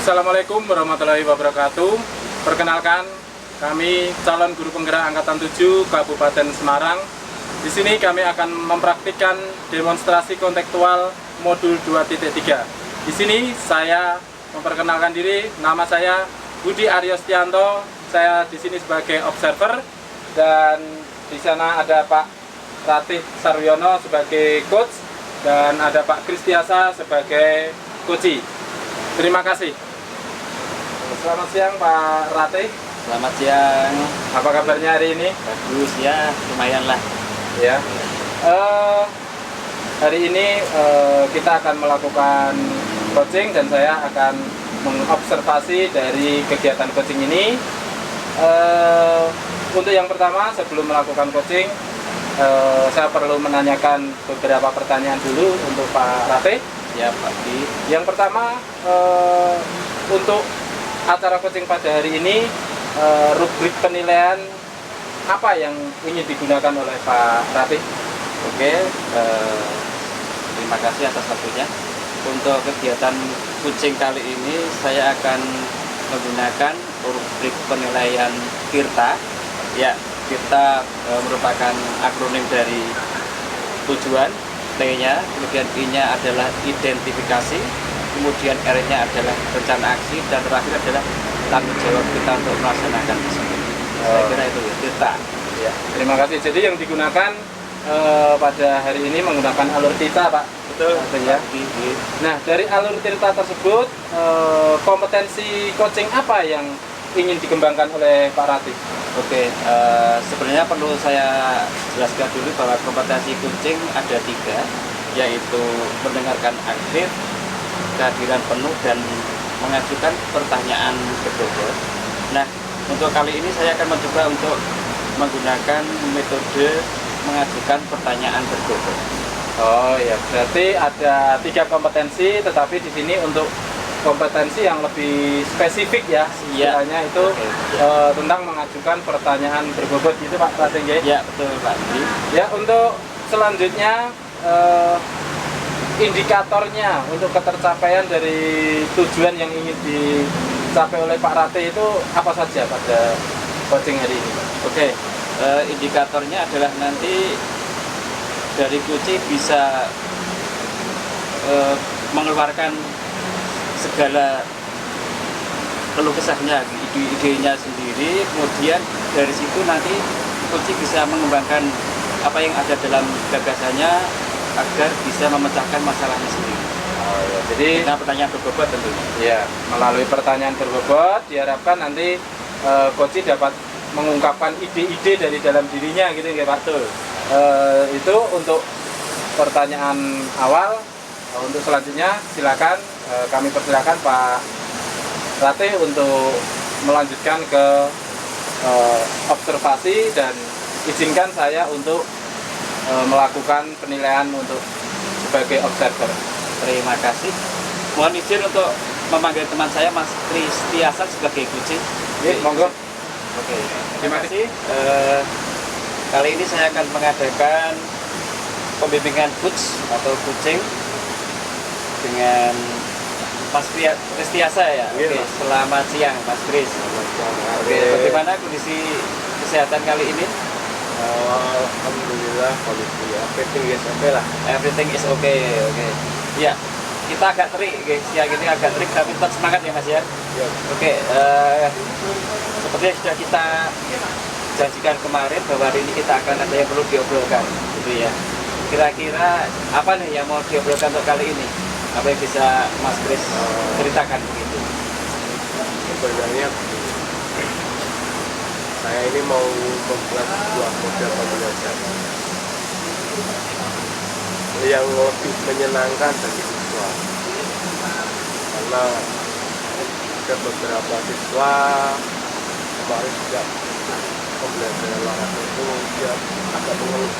Assalamualaikum warahmatullahi wabarakatuh. Perkenalkan, kami calon guru penggerak angkatan 7 Kabupaten Semarang. Di sini kami akan mempraktikkan demonstrasi kontekstual modul 2.3. Di sini saya memperkenalkan diri, nama saya Budi Aryo Stianto. Saya di sini sebagai observer dan di sana ada Pak Ratih Saryono sebagai coach dan ada Pak Kristiasa sebagai coach. Terima kasih. Selamat siang Pak Ratih. Selamat siang. Apa kabarnya hari ini? Bagus ya, lumayan lah. Ya. Hari ini kita akan melakukan coaching dan saya akan mengobservasi dari kegiatan coaching ini. Untuk yang pertama, sebelum melakukan coaching, saya perlu menanyakan beberapa pertanyaan dulu untuk Pak Ratih. Ya, Pak Di. Yang pertama, untuk acara coaching pada hari ini, rubrik penilaian apa yang ingin digunakan oleh Pak Ratih? Oke, terima kasih atas waktunya. Untuk kegiatan coaching kali ini, saya akan menggunakan rubrik penilaian TIRTA. Ya, TIRTA merupakan akronim dari tujuan, T-nya, kemudian I-nya adalah identifikasi, kemudian R-nya adalah rencana aksi, dan terakhir adalah tanggung jawab kita untuk melaksanakan tersebut. Saya kira itu ya, TIRTA. Ya, terima kasih. Jadi yang digunakan pada hari ini menggunakan alur TIRTA, Pak. Betul ya. Di. Nah, dari alur TIRTA tersebut, kompetensi coaching apa yang ingin dikembangkan oleh Pak Ratih? Oke, sebenarnya perlu saya jelaskan dulu bahwa kompetensi coaching ada 3, yaitu mendengarkan aktif, kehadiran penuh, dan mengajukan pertanyaan berbobot. Nah, untuk kali ini saya akan mencoba untuk menggunakan metode mengajukan pertanyaan berbobot. Oh ya, berarti ada 3 kompetensi, tetapi di sini untuk kompetensi yang lebih spesifik ya, istilahnya itu tentang mengajukan pertanyaan berbobot gitu Pak Ratih. Ya, betul Pak. Ya, untuk selanjutnya indikatornya untuk ketercapaian dari tujuan yang ingin dicapai oleh Pak Ratih itu apa saja pada coaching hari ini, Pak? Oke, indikatornya adalah nanti dari coaching bisa mengeluarkan segala keluh kesahnya, ide-idenya sendiri, kemudian dari situ nanti coaching bisa mengembangkan apa yang ada dalam gagasannya agar bisa memecahkan masalahnya sendiri. Oh, ya. Jadi pertanyaan berbobot tentunya. Ya, melalui pertanyaan berbobot diharapkan nanti coaching dapat mengungkapkan ide-ide dari dalam dirinya gitu ya Pak. Itu untuk pertanyaan awal. Untuk selanjutnya silakan kami persilakan Pak Ratih untuk melanjutkan ke observasi dan izinkan saya untuk melakukan penilaian untuk sebagai observer. Terima kasih. Mohon izin untuk memanggil teman saya Mas Kristiasa sebagai coaching. Monggo. Oke. Terima kasih. Kali ini saya akan mengadakan pembimbingan coach atau coaching dengan Mas Kristiasa ya. Oke, selamat siang Mas Kris. Oke, bagaimana kondisi kesehatan kali ini? Alhamdulillah kondisi everything is okay lah. Everything is okay. Oke. Ya, kita agak terik guys. Siang ini agak terik tapi tetap semangat ya Mas ya. Oke, seperti yang sudah kita janjikan kemarin bahwa hari ini kita akan ada yang perlu diobrolkan gitu ya. Kira-kira apa nih yang mau diobrolkan untuk kali ini? Apa yang bisa Mas Kris ceritakan begitu? Sebenarnya saya ini mau membuat sebuah model pembelajaran yang lebih menyenangkan bagi siswa, karena ada beberapa siswa kemarin juga pembelajaran langsung itu dia agak mengeluh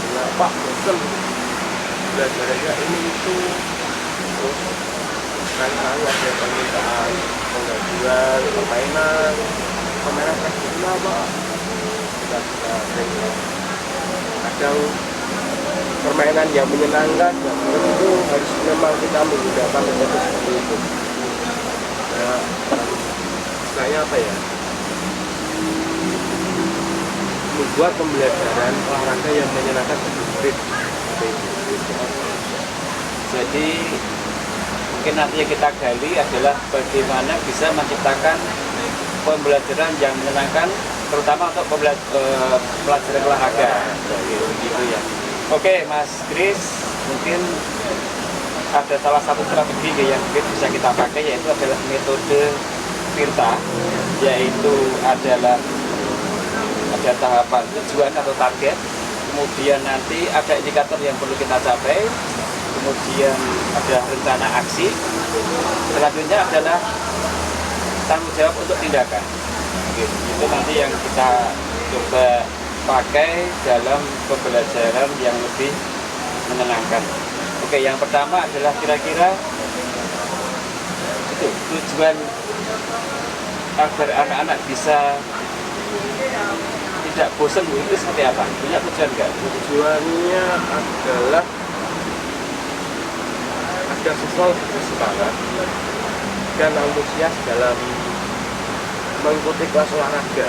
kenapa bosan belajarnya ini itu, terus kan ada permintaan penggajian permainan kecil apa kita kadang permainan yang menyenangkan itu harus memang kita menggunakan metode seperti itu. ya, istilahnya apa ya, membuat pembelajaran olahraga yang menyenangkan bagi murid. Jadi mungkin nanti yang kita gali adalah bagaimana bisa menciptakan pembelajaran yang menyenangkan, terutama untuk pelajaran olahraga. Gitu ya. Oke, Mas Kris, mungkin ada salah satu strategi yang mungkin bisa kita pakai, yaitu adalah metode Tirta, yaitu adalah ada tahapan tujuan atau target, kemudian nanti ada indikator yang perlu kita capai, kemudian ada rencana aksi, selanjutnya adalah tanggung jawab untuk tindakan. Itu nanti yang kita coba pakai dalam pembelajaran yang lebih menyenangkan. Oke, yang pertama adalah kira-kira itu tujuan agar anak-anak bisa tidak bosan itu seperti apa? Punya tujuan nggak? Tujuannya adalah agar siswa lebih bersemangat dan antusias dalam mengikuti kelas olahraga,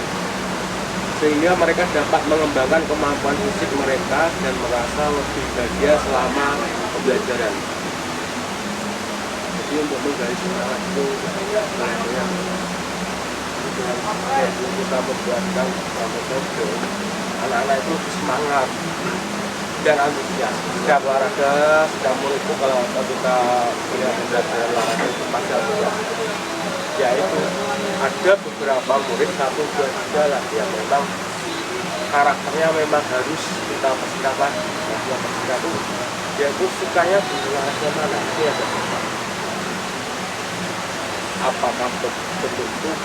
sehingga mereka dapat mengembangkan kemampuan fisik mereka dan merasa lebih bahagia selama pembelajaran. Jadi untuk menggali semangat itu sebenarnya kita membuatkan metode anak-anak itu lebih semangat dan antusias. Setiap olahraga, setiap murid itu kalau kita punya pembelajaran olahraga itu pasti antusias. Yaitu ada beberapa murid, 1, 2, 3 lah yang memang karakternya memang harus kita persiapkan. Yang persiapkan itu dia itu sukanya di olahraga mana, itu yang susah. Apakah bentuk tubuh,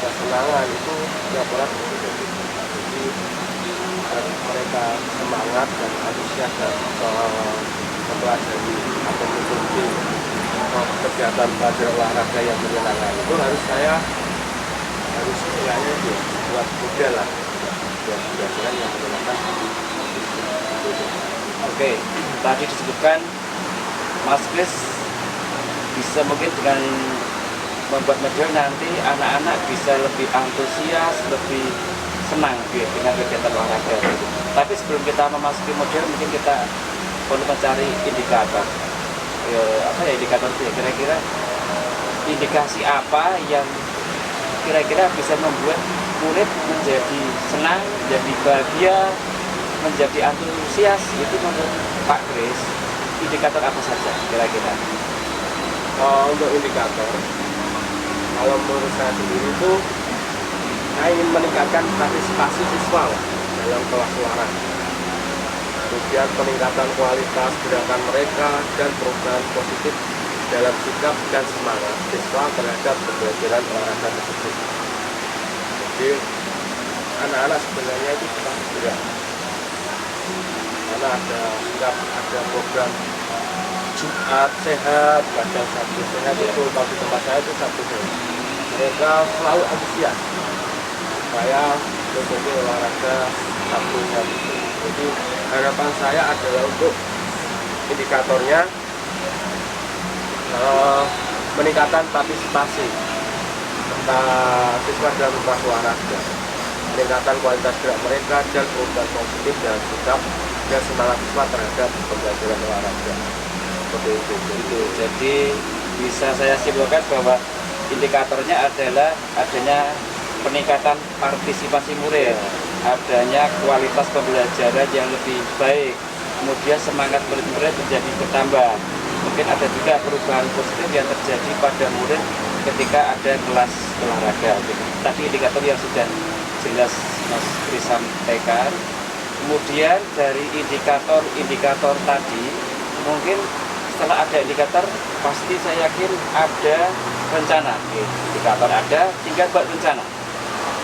kesenangan itu setiap orang berbeda. Jadi mereka semangat dan antusias dan mempelajari atau mengikuti kegiatan pelajaran olahraga yang menyenangkan itu harus istilahnya itu buat model lah buat pelajaran yang menyenangkan. Oke, tadi disebutkan Mas Kris bisa mungkin dengan membuat model nanti anak-anak bisa lebih antusias, lebih senang dengan kegiatan olahraga. Tapi sebelum kita memasuki model, mungkin kita perlu mencari indikator. Apa ya indikator itu ya? Kira-kira indikasi apa yang kira-kira bisa membuat murid menjadi senang, menjadi bahagia, menjadi antusias? Itu menurut Pak Kris, indikator apa saja kira-kira? Untuk indikator, kalau menurut saya sendiri itu saya ingin meningkatkan partisipasi siswa dalam kelas olahraga, kemudian peningkatan kualitas gerakan mereka dan perubahan positif dalam sikap dan semangat siswa terhadap pembelajaran olahraga tersebut. Jadi anak-anak sebenarnya itu suka bergerak karena ada program Jumat sehat, kadang Sabtu sehat, itu kalau di tempat saya itu Sabtu sehat. Mereka selalu antusias supaya mengikuti olahraga Sabtu sehat. Jadi harapan saya adalah untuk indikatornya meningkatkan partisipasi serta siswa dalam kelas olahraga, peningkatan kualitas gerak mereka dan perubahan positif dan sikap dan semangat siswa terhadap pembelajaran olahraga. Seperti itu. Jadi bisa saya simpulkan bahwa indikatornya adalah adanya peningkatan partisipasi murid, adanya kualitas pembelajaran yang lebih baik, kemudian semangat murid-murid menjadi bertambah. Mungkin ada juga perubahan positif yang terjadi pada murid ketika ada kelas olahraga. Tadi indikator yang sudah jelas Mas Kris sampaikan. Kemudian dari indikator tadi, mungkin setelah ada indikator, pasti saya yakin ada rencana. Indikator ada, tinggal buat rencana.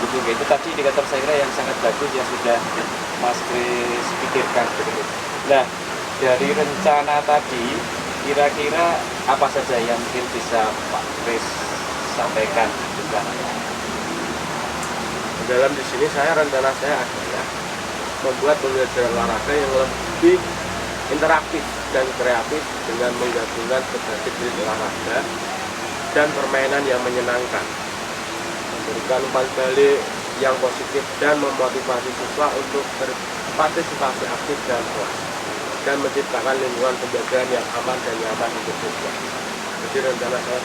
Itu tadi indikator saya kira yang sangat bagus yang sudah Mas Kris pikirkan. Nah, dari rencana tadi, kira-kira apa saja yang mungkin bisa Pak Kris sampaikan rencananya? Dalam di sini rencana saya adalah membuat pembelajaran olahraga yang lebih interaktif dan kreatif dengan menggabungkan berbagai jenis olahraga dan permainan yang menyenangkan, memberikan umpan balik yang positif dan memotivasi siswa untuk berpartisipasi aktif dalam kelas dan menciptakan lingkungan pembelajaran yang aman dan nyaman untuk siswa. Jadi rencana saya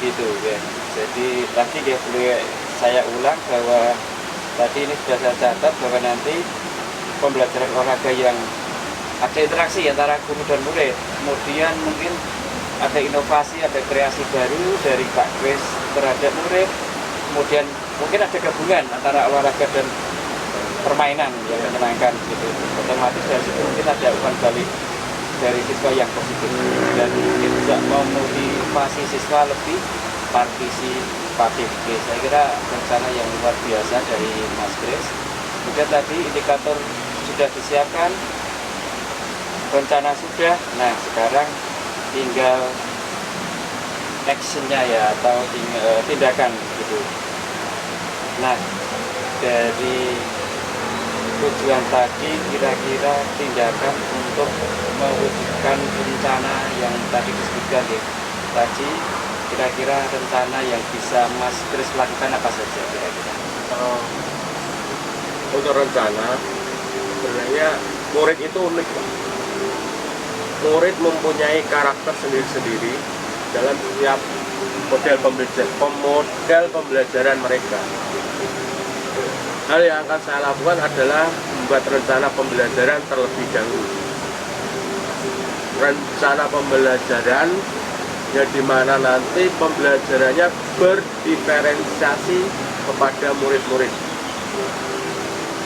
gitu ya. Jadi lagi ya boleh saya ulang bahwa tadi ini sudah saya catat bahwa nanti pembelajaran olahraga yang ada interaksi antara guru dan murid, kemudian mungkin ada inovasi, ada kreasi baru dari Pak Kris terhadap murid, kemudian mungkin ada gabungan antara olahraga dan permainan yang menyenangkan gitu. Otomatis dari situ mungkin ada umpan balik dari siswa yang positif dan mungkin bisa memotivasi siswa lebih partisipatif. Oke, saya kira rencana yang luar biasa dari Mas Kris. Kemudian tadi indikator sudah disiapkan, rencana sudah, nah sekarang tinggal actionnya ya, atau tindakan gitu. Nah, dari tujuan tadi kira-kira tindakan untuk mewujudkan rencana yang tadi disebutkan ya. Tadi kira-kira rencana yang bisa Mas Kris lakukan apa saja kira-kira? untuk rencana sebenarnya murid itu unik, Pak. Murid mempunyai karakter sendiri-sendiri dalam setiap model pembelajaran mereka. Hal yang akan saya lakukan adalah membuat rencana pembelajaran terlebih dahulu. Rencana pembelajaran yang dimana nanti pembelajarannya berdiferensiasi kepada murid-murid.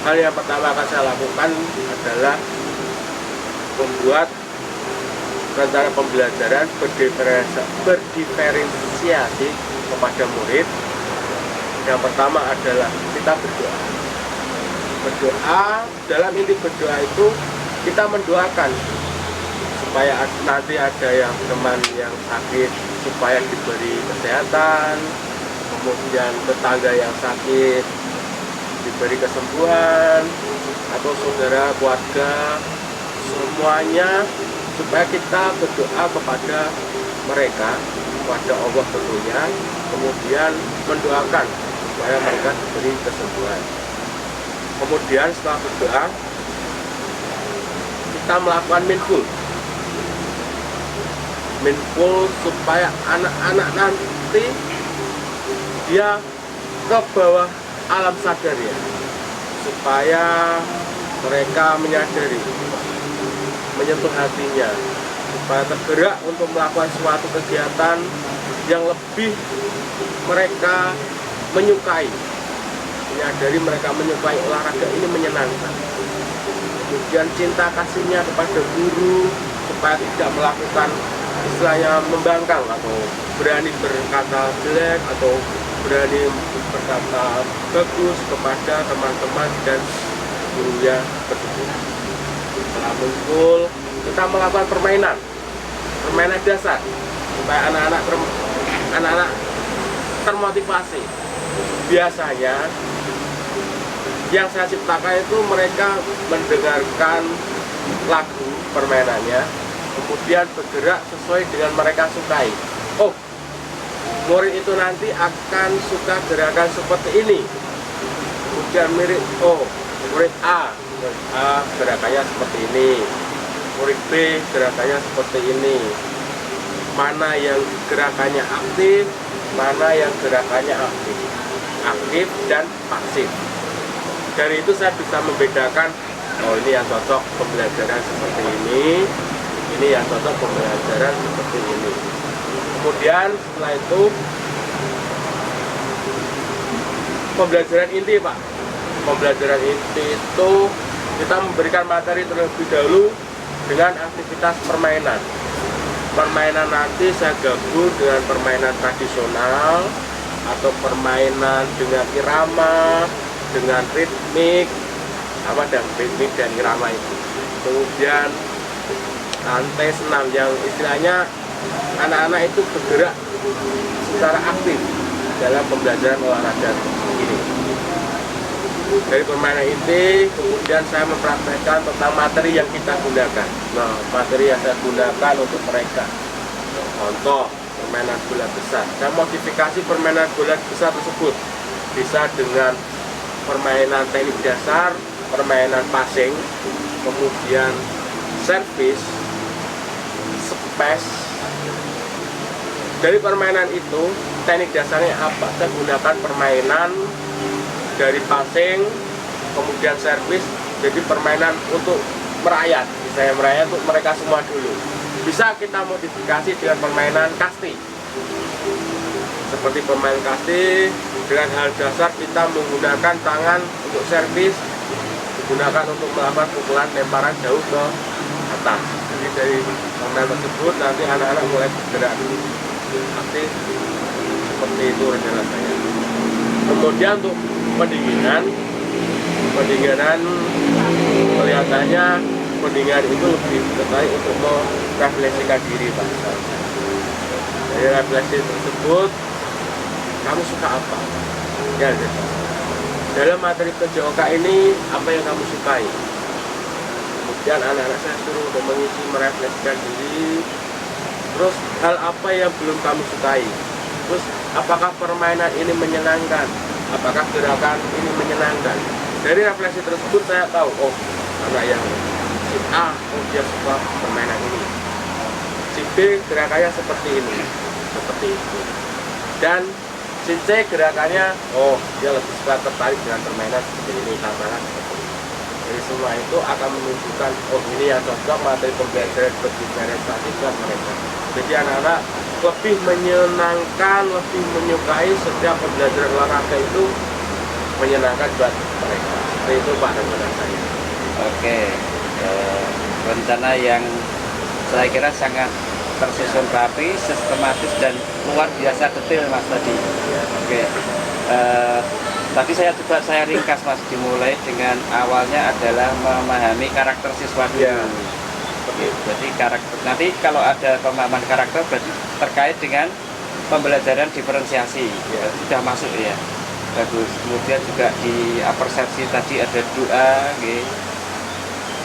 Hal yang pertama akan saya lakukan adalah membuat rencana pembelajaran berdiferensiasi kepada murid. Yang pertama adalah kita berdoa. Berdoa, dalam inti berdoa itu kita mendoakan supaya nanti ada yang teman yang sakit supaya diberi kesehatan, kemudian tetangga yang sakit diberi kesembuhan, atau saudara, keluarga, semuanya supaya kita berdoa kepada mereka, kepada Allah tentunya, kemudian mendoakan supaya mereka diberi kesembuhan. Kemudian setelah berdoa, kita melakukan mindful supaya anak-anak nanti dia ke bawah alam sadar ya, supaya mereka menyadari, menyentuh hatinya, supaya tergerak untuk melakukan suatu kegiatan yang lebih mereka menyukai, menyadari mereka menyukai olahraga ini menyenangkan. Kemudian cinta kasihnya kepada guru supaya tidak melakukan istilahnya membangkang atau berani berkata jelek atau berani berkata bagus kepada teman-teman dan gurunya tersebut. Setelah muncul, kita melakukan permainan dasar supaya anak-anak termotivasi. Biasanya yang saya ciptakan itu mereka mendengarkan lagu permainannya, kemudian bergerak sesuai dengan mereka sukai. Oh, murid itu nanti akan suka gerakan seperti ini. Kemudian murid A gerakannya seperti ini, murid B gerakannya seperti ini. Mana yang gerakannya aktif, mana yang gerakannya aktif dan pasif. Dari itu saya bisa membedakan, oh ini yang cocok pembelajaran seperti ini yang cocok pembelajaran seperti ini. Kemudian setelah itu pembelajaran inti, Pak. Pembelajaran inti itu kita memberikan materi terlebih dahulu dengan aktivitas permainan. Permainan nanti saya gabung dengan permainan tradisional atau permainan dengan irama, dengan ritmik, ritmik dan irama itu. Kemudian lantai senam yang istilahnya anak-anak itu bergerak secara aktif dalam pembelajaran olahraga ini. Dari permainan inti, kemudian saya mempraktekkan tentang materi yang kita gunakan. Nah, materi yang saya gunakan untuk mereka. Contoh, permainan bola besar. Dan modifikasi permainan bola besar tersebut bisa dengan permainan teknik dasar, permainan passing, kemudian servis, space. Dari permainan itu, teknik dasarnya apa? Saya gunakan permainan dari passing, kemudian servis, jadi permainan untuk merayat. Saya merayat untuk mereka semua dulu. Bisa kita modifikasi dengan permainan kasti. Seperti pemain kasti, dengan hal dasar kita menggunakan tangan untuk servis, digunakan untuk melakukan pukulan lemparan jauh ke atas. Jadi dari permainan tersebut nanti anak-anak mulai bergerak aktif seperti itu rencana saya. Kemudian untuk pendinginan kelihatannya pendinginan itu lebih tertarik untuk merefleksikan diri, Pak. Dari refleksi tersebut, kamu suka apa? Ya, dalam materi PJOK ini apa yang kamu sukai? Kemudian anak-anak saya suruh untuk mengisi merefleksikan diri. Terus hal apa yang belum kamu sukai? Terus apakah permainan ini menyenangkan? Apakah gerakan ini menyenangkan? Dari refleksi tersebut saya tahu, oh anak yang si A, oh dia suka permainan ini. Si B gerakannya seperti ini, seperti itu. Dan si C gerakannya, oh dia lebih suka tertarik dengan permainan seperti ini, tantangan seperti ini. Jadi semua itu akan menunjukkan, oh ini yang cocok materi pembelajaran berdifferensiasi buat mereka. Jadi anak-anak lebih menyenangkan, lebih menyukai setiap pembelajaran olahraga itu menyenangkan buat mereka. Seperti itu Pak rencana saya. Oke, rencana yang saya kira sangat tersusun rapi, sistematis dan luar biasa detail Mas tadi. Oke, tadi saya ringkas Mas, dimulai dengan awalnya adalah memahami karakter siswa dulu. Ya. Jadi karakter, nanti kalau ada pemahaman karakter berarti terkait dengan pembelajaran diferensiasi. Ya. Sudah masuk ya, bagus. Kemudian juga di persepsi tadi ada doa, okay.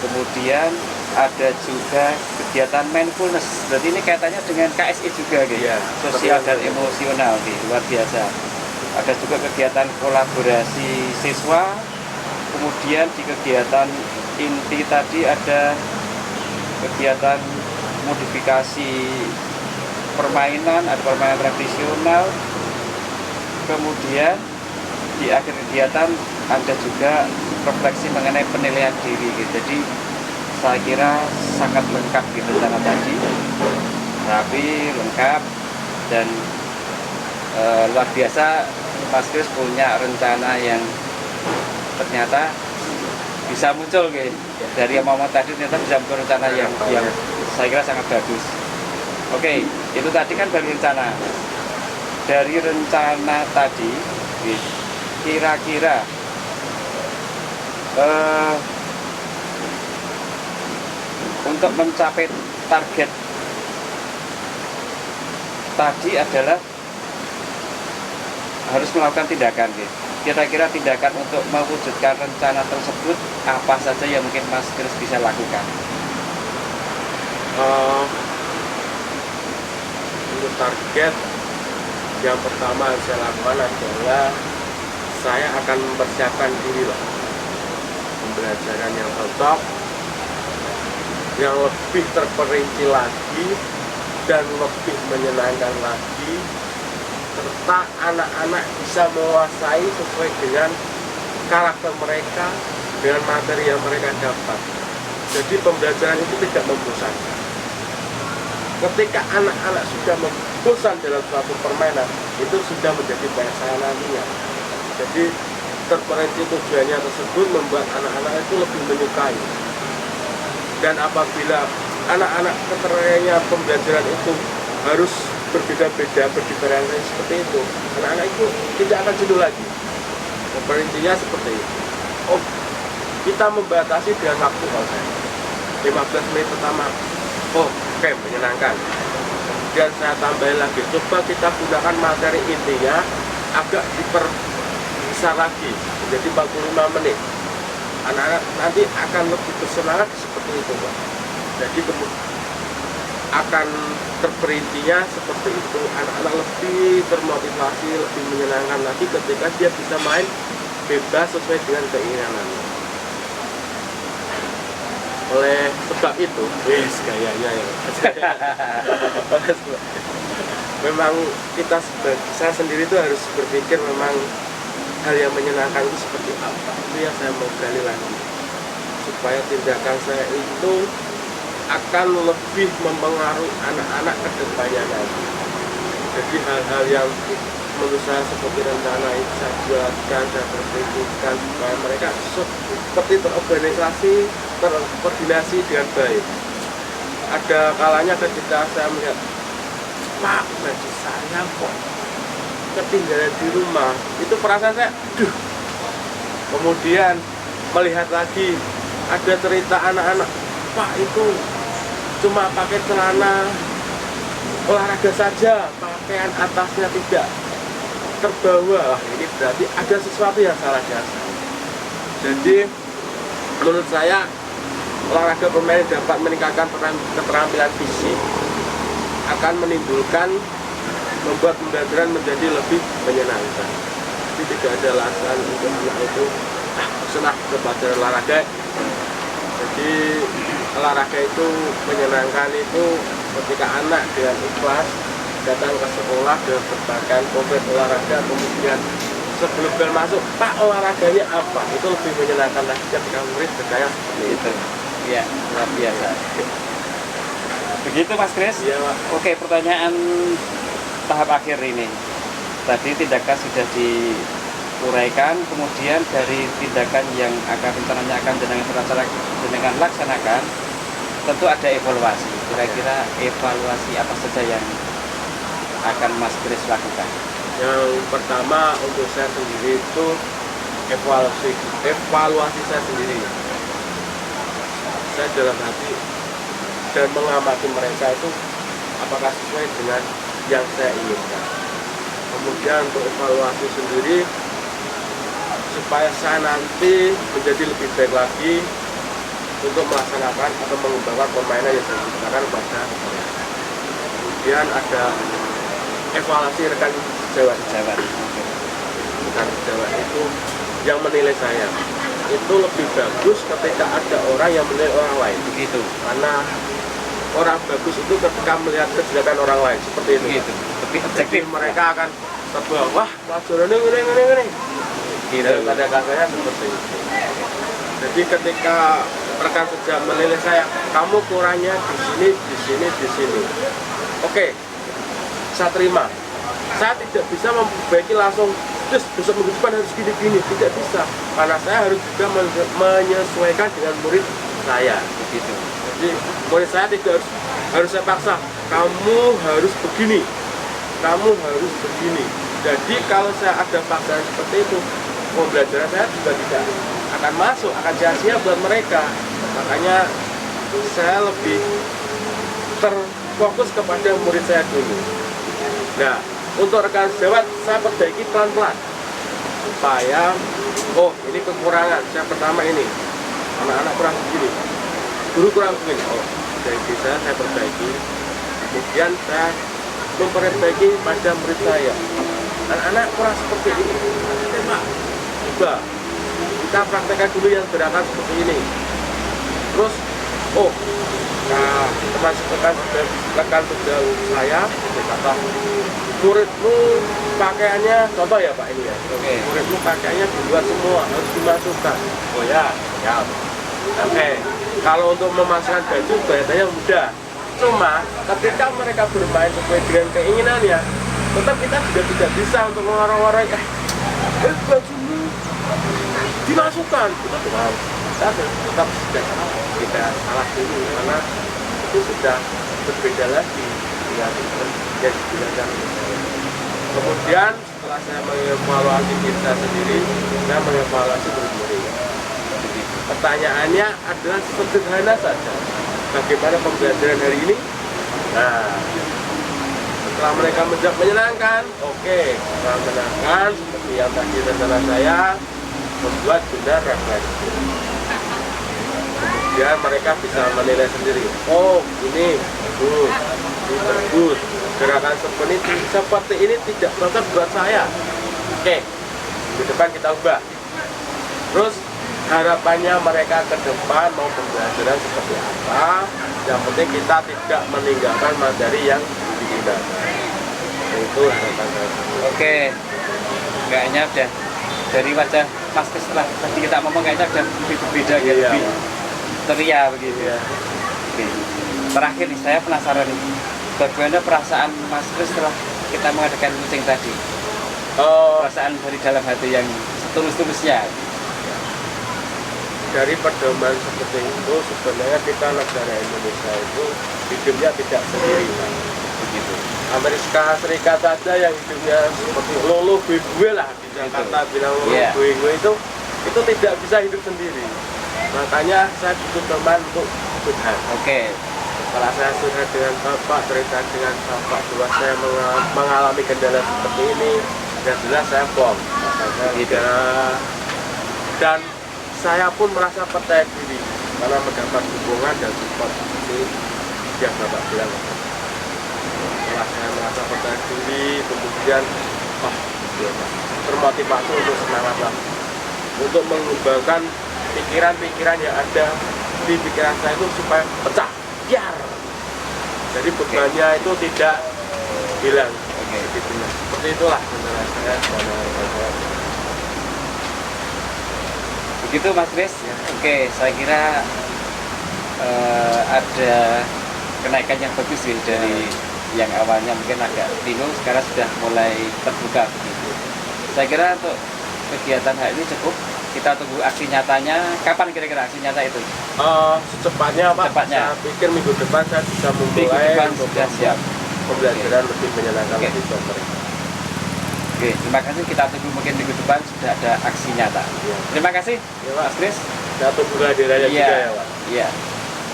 Kemudian ada juga kegiatan mindfulness. Berarti ini kaitannya dengan KSI juga, okay. Ya. Sosial dan emosional, okay. Luar biasa. Ada juga kegiatan kolaborasi siswa. Kemudian di kegiatan inti tadi ada kegiatan modifikasi permainan, ada permainan tradisional. Kemudian di akhir kegiatan ada juga refleksi mengenai penilaian diri gitu. Jadi saya kira sangat lengkap gitu rencana tadi, rapi, lengkap, dan luar biasa. Mas Kris punya rencana yang ternyata bisa muncul gitu. Dari yang mau tadi ternyata bisa muncul rencana yang saya kira sangat bagus. Oke, itu tadi kan dari rencana. Dari rencana tadi, kira-kira untuk mencapai target tadi adalah harus melakukan tindakan gitu. Kira-kira tindakan untuk mewujudkan rencana tersebut apa saja yang mungkin Mas Kris bisa lakukan? Untuk target yang pertama yang saya lakukan adalah saya akan mempersiapkan diri lah, pembelajaran yang cocok, yang lebih terperinci lagi dan lebih menyenangkan lagi, serta anak-anak bisa menguasai sesuai dengan karakter mereka, dengan materi yang mereka dapat. Jadi pembelajaran itu tidak membosankan. Ketika anak-anak sudah bosan dalam suatu permainan, itu sudah menjadi biasa nantinya. Jadi terperinci tujuannya tersebut membuat anak-anak itu lebih menyukai. Dan apabila anak-anak keterkaitannya pembelajaran itu harus berbeda-beda, berdiferensiasi seperti itu, anak-anak itu tidak akan jenuh lagi. Terperincinya seperti itu. Oh, kita membatasi dengan waktu kalau saya 15 menit pertama. Oh, oke, menyenangkan. Kemudian saya tambahin lagi, coba kita gunakan materi intinya agak diperbesar lagi menjadi 45 menit. Anak-anak nanti akan lebih bersemangat seperti itu, Pak. Jadi akan terperintinya seperti itu. Anak-anak lebih termotivasi, lebih menyenangkan lagi ketika dia bisa main bebas sesuai dengan keinginannya. Oleh sebab itu, gayanya ya. Memang saya sendiri itu harus berpikir memang hal yang menyenangkan itu seperti apa. Itu yang saya mau gali lagi, supaya tindakan saya itu akan lebih mempengaruhi anak-anak ke depannya nanti. Jadi hal-hal yang menurut saya seperti rencana itu saya buatkan, saya perhatikan supaya mereka seperti terorganisasi, terkoordinasi dengan baik. Ada kalanya ketika saya melihat, Pak, baju saya kok ketinggalan di rumah, itu perasaan saya, duh. Kemudian melihat lagi, ada cerita anak-anak, Pak itu cuma pakai celana olahraga saja, pakaian atasnya tidak terbawa. Ini berarti ada sesuatu yang salah dasar. Jadi menurut saya olahraga bermain dapat meningkatkan keterampilan fisik, akan menimbulkan, membuat pembelajaran menjadi lebih menyenangkan. Jadi tidak ada alasan untuk anak itu senang kepada olahraga. Jadi olahraga itu menyenangkan itu ketika anak dengan ikhlas datang ke sekolah dengan berbagai kompet olahraga, kemudian sebelum bel masuk, Pak olahraganya apa? Itu lebih menyenangkan lagi ketika murid bertanya seperti itu. Ya, luar biasa. Begitu Mas Kris? Iya, Pak. Oke, pertanyaan tahap akhir ini. Tadi tindakan sudah diuraikan, kemudian dari tindakan yang rencananya akan dengan laksanakan, tentu ada evaluasi. Kira-kira evaluasi apa saja yang akan Mas Kris lakukan? Yang pertama untuk saya sendiri itu evaluasi saya sendiri. Saya dalam hati dan mengamati mereka itu apakah sesuai dengan yang saya inginkan. Kemudian untuk evaluasi sendiri supaya saya nanti menjadi lebih baik lagi untuk melaksanakan atau mengembangkan permainan yang saya ciptakan pada mereka. Kemudian ada evaluasi rekan sejawat. Rekan sejawat itu yang menilai saya itu lebih bagus ketika ada orang yang menilai orang lain. Begitu. Karena orang bagus itu ketika melihat kejelekan orang lain seperti itu. Begitu. Lebih objektif. Mereka akan terbawa, wah pelajarannya ini. Gitu. Pada kasarnya seperti itu. Jadi ketika rekan sejawat menilai saya, kamu kurangnya di sini. Oke, saya terima. Saya tidak bisa memperbaiki langsung, terus besok minggu depan harus gini, tidak bisa. Karena saya harus juga menyesuaikan dengan murid saya, begitu. Jadi murid saya tidak harus saya paksa, kamu harus begini. Jadi kalau saya ada paksaan seperti itu, pembelajaran saya juga tidak akan masuk, akan sia-sia buat mereka. Makanya saya lebih terfokus kepada murid saya dulu. Nah, untuk rekan sejawat saya perbaiki pelan-pelan supaya ini kekurangan saya pertama ini anak-anak kurang begini, guru kurang begini, dari saya perbaiki. Kemudian saya memperbaiki pada murid saya, anak-anak kurang seperti ini, coba kita praktekkan dulu yang gerakan seperti ini. Terus rekan sejauh saya berkata, muridmu pakaiannya, contoh ya Pak ini ya, muridmu pakaiannya di luar semua, harus dimasukkan. Oh ya. Kalau untuk memasukkan baju kelihatannya mudah, cuma ketika mereka bermain sesuai dengan keinginannya, tetap kita juga tidak bisa untuk mengarang-arang bajumu dimasukkan. Kita tetap tidak salah dulu, karena itu sudah berbeda lagi dengan yang digunakan. Kemudian setelah saya mengevaluasi diri saya sendiri, saya mengevaluasi murid-murid. Pertanyaannya adalah sederhana saja, bagaimana pembelajaran hari ini? Nah, setelah mereka menjawab menyenangkan, setelah menyenangkan seperti yang tadi rencana saya membuat benda refleksi. Kemudian mereka bisa menilai sendiri, ini diterbus. Gerakan seperti ini tidak cocok buat saya. Oke, di depan kita ubah. Terus harapannya mereka ke depan mau pembelajaran seperti apa? Yang penting kita tidak meninggalkan materi yang digunakan. Itu harapan saya. Oke, kayaknya udah dari wajah Mas Kris setelah tadi kita ngomong kayaknya udah lebih berbeda ya, Iya. lebih ceria begitu. Iya. Oke. Terakhir nih, saya penasaran nih, bagaimana perasaan Mas Kris setelah kita mengadakan kucing tadi? Perasaan dari dalam hati yang setulus-tulusnya. Dari pedoman seperti itu sebenarnya kita negara Indonesia itu hidupnya tidak sendiri, Pak. Begitu. Amerika Serikat saja yang hidupnya seperti lolo gue lah di Jakarta bilang lolo Iya. gue itu tidak bisa hidup sendiri. Makanya saya butuh teman untuk curhat. Oke. Setelah saya curhat dengan Bapak, cerita dengan Bapak bahwa saya mengalami kendala seperti ini, dan jelas saya plong. Gitu. Dan saya pun merasa percaya diri karena mendapat dukungan dan support seperti yang Bapak bilang. Setelah saya merasa percaya diri, kemudian termotivasi untuk semangat lagi, untuk mengembangkan pikiran-pikiran yang ada di pikiran saya itu supaya pecah, biar. Jadi bebannya itu tidak hilang. Oke. Seperti itulah menurut saya. Begitu Mas Kris. Oke, saya kira ada kenaikan yang bagus sih dari yang awalnya mungkin agak bingung, sekarang sudah mulai terbuka begitu. Saya kira untuk kegiatan hari ini cukup. Kita tunggu aksi nyatanya. Kapan kira-kira aksi nyata itu? Secepatnya Pak. Secepatnya. Saya pikir minggu depan saya bisa Minggu memulai depan untuk sudah siap. pembelajaran lebih menyenangkan Oke. lebih buat mereka. Oke, terima kasih. Kita tunggu mungkin minggu depan sudah ada aksi nyata. Iya. Terima kasih, Ya, Pak. Mas Kris. Saya tunggu kehadirannya Iya, juga ya Pak. iya.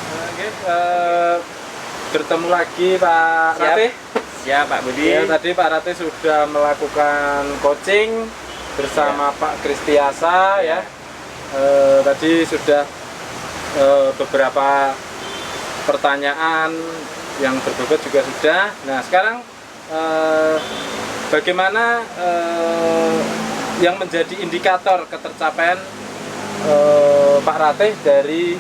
Oke, bertemu lagi Pak Siap. Rate. Siap, Pak Budi. Ya, tadi Pak Rate sudah melakukan coaching bersama Pak Kristiasa ya. Tadi sudah beberapa pertanyaan yang berbobot juga sudah. Nah, sekarang bagaimana yang menjadi indikator ketercapaian Pak Ratih dari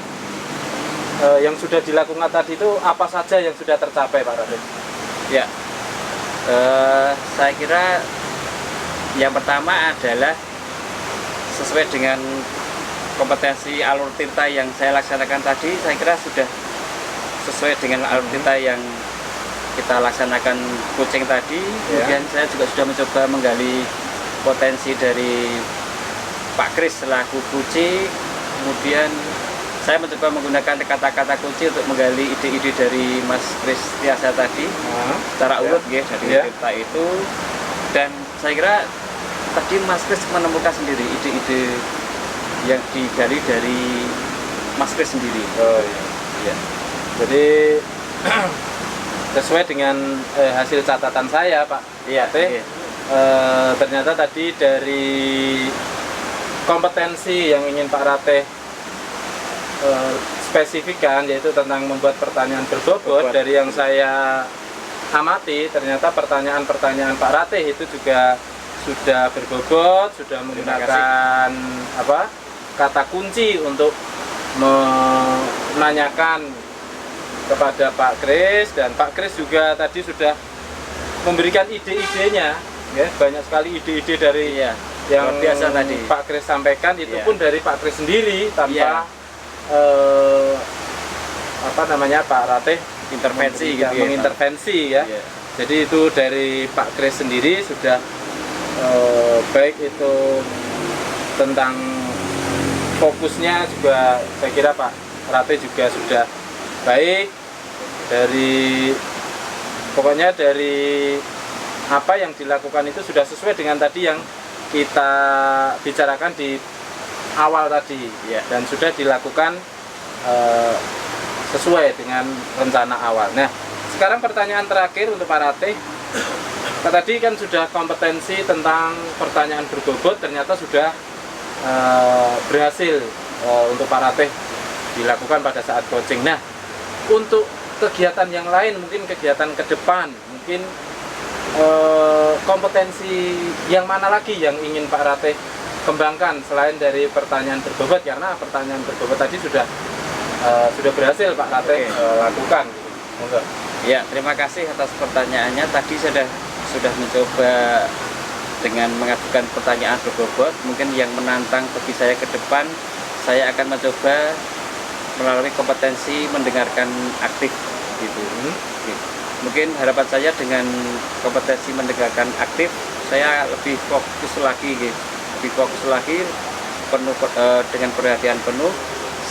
yang sudah dilakukan tadi itu apa saja yang sudah tercapai Pak Ratih? Ya, saya kira yang pertama adalah sesuai dengan kompetensi alur tirta yang saya laksanakan tadi, saya kira sudah sesuai dengan alur tirta yang kita laksanakan coaching tadi. Kemudian saya juga sudah mencoba menggali potensi dari Pak Kris selaku kunci. Kemudian saya mencoba menggunakan kata-kata kunci untuk menggali ide-ide dari Mas Kris Tiasa tadi secara urut ya, dari tirta itu. Dan saya kira tadi Mas Kris menemukan sendiri ide-ide yang digali dari Mas Kris sendiri. Oh iya. Jadi sesuai dengan hasil catatan saya Pak Ratih, ternyata tadi dari kompetensi yang ingin Pak Ratih spesifikkan, yaitu tentang membuat pertanyaan berbobot. Dari yang saya amati, ternyata pertanyaan-pertanyanyaan Pak Ratih itu juga sudah berbobot, sudah menggunakan kata kunci untuk menanyakan kepada Pak Kris, dan Pak Kris juga tadi sudah memberikan ide-idenya, ya, banyak sekali ide-ide dari yang biasa tadi Pak Kris sampaikan itu pun dari Pak Kris sendiri tanpa Pak Ratih intervensi gitu ya, mengintervensi ya. Jadi itu dari Pak Kris sendiri sudah baik itu tentang fokusnya juga, saya kira Pak Ratih juga sudah baik. Dari pokoknya dari apa yang dilakukan itu sudah sesuai dengan tadi yang kita bicarakan di awal tadi dan sudah dilakukan sesuai dengan rencana awal. Nah, sekarang pertanyaan terakhir untuk Pak Ratih. Tadi kan sudah kompetensi tentang pertanyaan berbobot, ternyata sudah berhasil untuk Pak Ratih dilakukan pada saat coaching. Nah, untuk kegiatan yang lain, mungkin kegiatan ke depan, mungkin kompetensi yang mana lagi yang ingin Pak Ratih kembangkan selain dari pertanyaan berbobot, karena pertanyaan berbobot tadi sudah berhasil Pak Ratih lakukan. Monggo. Ya, terima kasih atas pertanyaannya. Tadi sudah mencoba dengan mengajukan pertanyaan berbobot. Mungkin yang menantang bagi saya ke depan, saya akan mencoba melalui kompetensi mendengarkan aktif gitu. Mungkin harapan saya dengan kompetensi mendengarkan aktif, saya lebih fokus lagi gitu. Lebih fokus lagi penuh dengan perhatian penuh,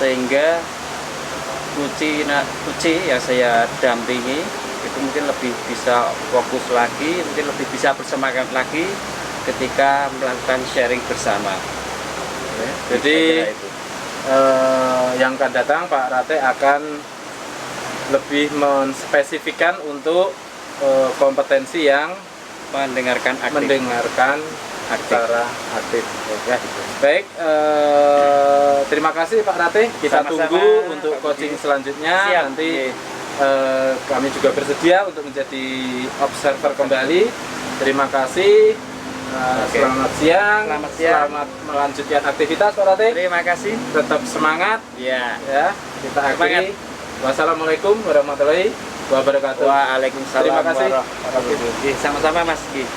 sehingga kuci yang saya dampingi itu mungkin lebih bisa fokus lagi, mungkin lebih bisa bersemangat lagi ketika melakukan sharing bersama. Jadi yang akan datang Pak Ratih akan lebih menspesifikkan untuk kompetensi yang mendengarkan secara aktif. Ya. Baik, terima kasih Pak Ratih. Kita Sama-sama, tunggu untuk coaching selanjutnya. Siap. Nanti kami juga bersedia untuk menjadi observer kembali. Terima kasih. Selamat siang. Selamat melanjutkan aktivitas Pak Ratih. Terima kasih. Tetap semangat. Ya. Kita akhiri. Wassalamualaikum warahmatullahi wabarakatuh. Waalaikumsalam Terima kasih. warahmatullahi wabarakatuh. Sama-sama Mas Ki.